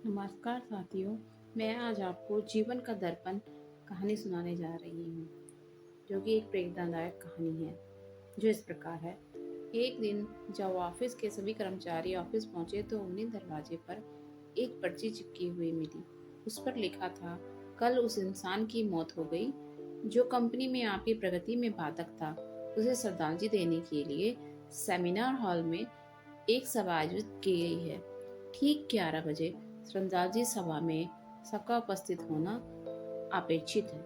नमस्कार साथियों, मैं आज आपको जीवन का दर्पण कहानी सुनाने जा रही हूँ, जो कि एक प्रेरणादायक कहानी है, जो इस प्रकार है। एक दिन जब ऑफिस के सभी कर्मचारी ऑफिस पहुंचे तो उन्हें दरवाजे पर एक पर्ची चिपकी हुई मिली। उस पर लिखा था, कल उस इंसान की मौत हो गई जो कंपनी में आपकी प्रगति में बाधक था। उसे श्रद्धांजलि देने के लिए सेमिनार हॉल में एक सभा आयोजित की गई है। ठीक 11 बजे श्रद्धांजलि सभा में सबका उपस्थित होना अपेक्षित है।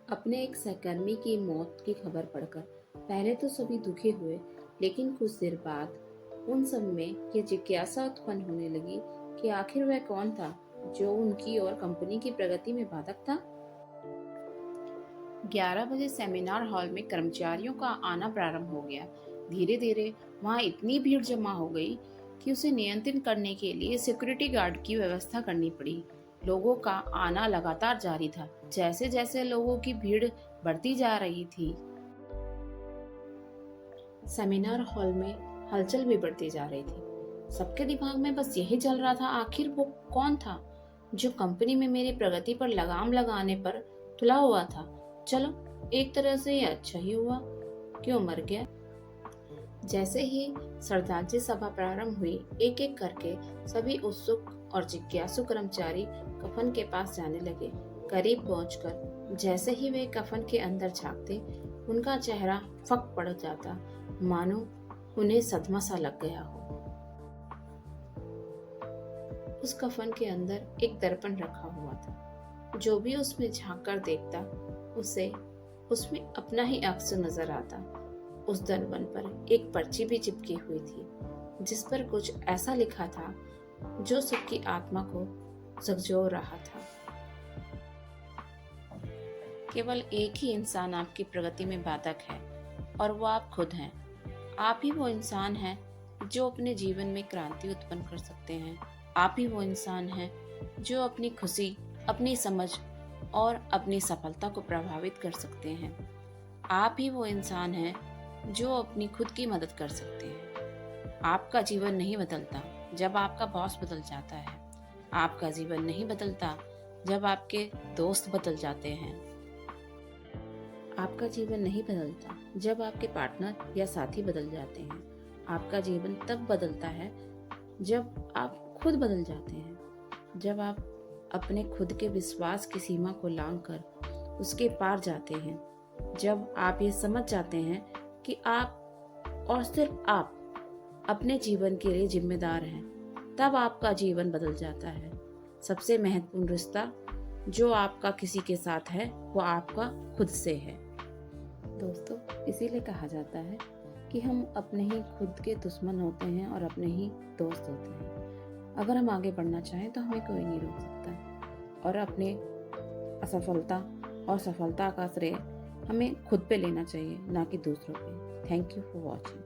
अपने एक सहकर्मी की मौत की खबर पढ़कर पहले तो सभी दुखी हुए, लेकिन कुछ देर बाद उन सब में यह जिज्ञासा उत्पन्न होने लगी कि आखिर वह कौन था जो उनकी और कंपनी की प्रगति में बाधक था। 11 बजे सेमिनार हॉल में कर्मचारियों का आना प्रारंभ हो गया। धीरे धीरे वहां इतनी भीड़ जमा हो गई कि उसे नियंत्रित करने के लिए सिक्योरिटी गार्ड की व्यवस्था करनी पड़ी। लोगों का आना लगातार जारी था। जैसे जैसे लोगों की भीड़ बढ़ती जा रही थी, सेमिनार हॉल में हलचल भी बढ़ती जा रही थी। सबके दिमाग में बस यही चल रहा था, आखिर वो कौन था जो कंपनी में मेरी प्रगति पर लगाम लगाने पर तुला हुआ था। चलो, एक तरह से ये अच्छा ही हुआ, क्यों मर गया। जैसे ही श्रद्धांजलि सभा प्रारंभ हुई, एक एक करके सभी उत्सुक और जिज्ञासु कर्मचारी कफन के पास जाने लगे। करीब पहुंचकर जैसे ही वे कफन के अंदर झांकते, उनका चेहरा फक पड़ जाता, मानो उन्हें सदमा सा लग गया हो। उस कफन के अंदर एक दर्पण रखा हुआ था। जो भी उसमें झांक कर देखता, उसे उसमें अपना ही अक्स नजर आता। उस दर्पण पर एक पर्ची भी चिपकी हुई थी, जिस पर कुछ ऐसा लिखा था जो सबकी आत्मा को झकझोर रहा था। केवल एक ही इंसान आपकी प्रगति में बाधक है, और वो आप खुद हैं। आप ही वो इंसान हैं जो अपने जीवन में क्रांति उत्पन्न कर सकते हैं। आप ही वो इंसान हैं जो अपनी खुशी, अपनी समझ और अपनी सफलता को प्रभावित कर सकते हैं। आप ही वो इंसान हैं जो अपनी खुद की मदद कर सकते हैं। आपका जीवन नहीं बदलता जब आपका बॉस बदल जाता है। आपका जीवन नहीं बदलता जब आपके दोस्त बदल जाते हैं। आपका जीवन नहीं बदलता जब आपके पार्टनर या साथी बदल जाते हैं। आपका जीवन तब बदलता है जब आप खुद बदल जाते हैं, जब आप अपने खुद के विश्वास की सीमा को लांघकर उसके पार जाते हैं, जब आप ये समझ जाते हैं कि आप और सिर्फ आप अपने जीवन के लिए जिम्मेदार हैं, तब आपका जीवन बदल जाता है। सबसे महत्वपूर्ण रिश्ता जो आपका किसी के साथ है, वो आपका खुद से है। दोस्तों, इसीलिए कहा जाता है कि हम अपने ही खुद के दुश्मन होते हैं और अपने ही दोस्त होते हैं। अगर हम आगे बढ़ना चाहें तो हमें कोई नहीं रोक सकता, और अपने असफलता और सफलता का श्रेय हमें खुद पे लेना चाहिए, ना कि दूसरों पे। Thank you for watching.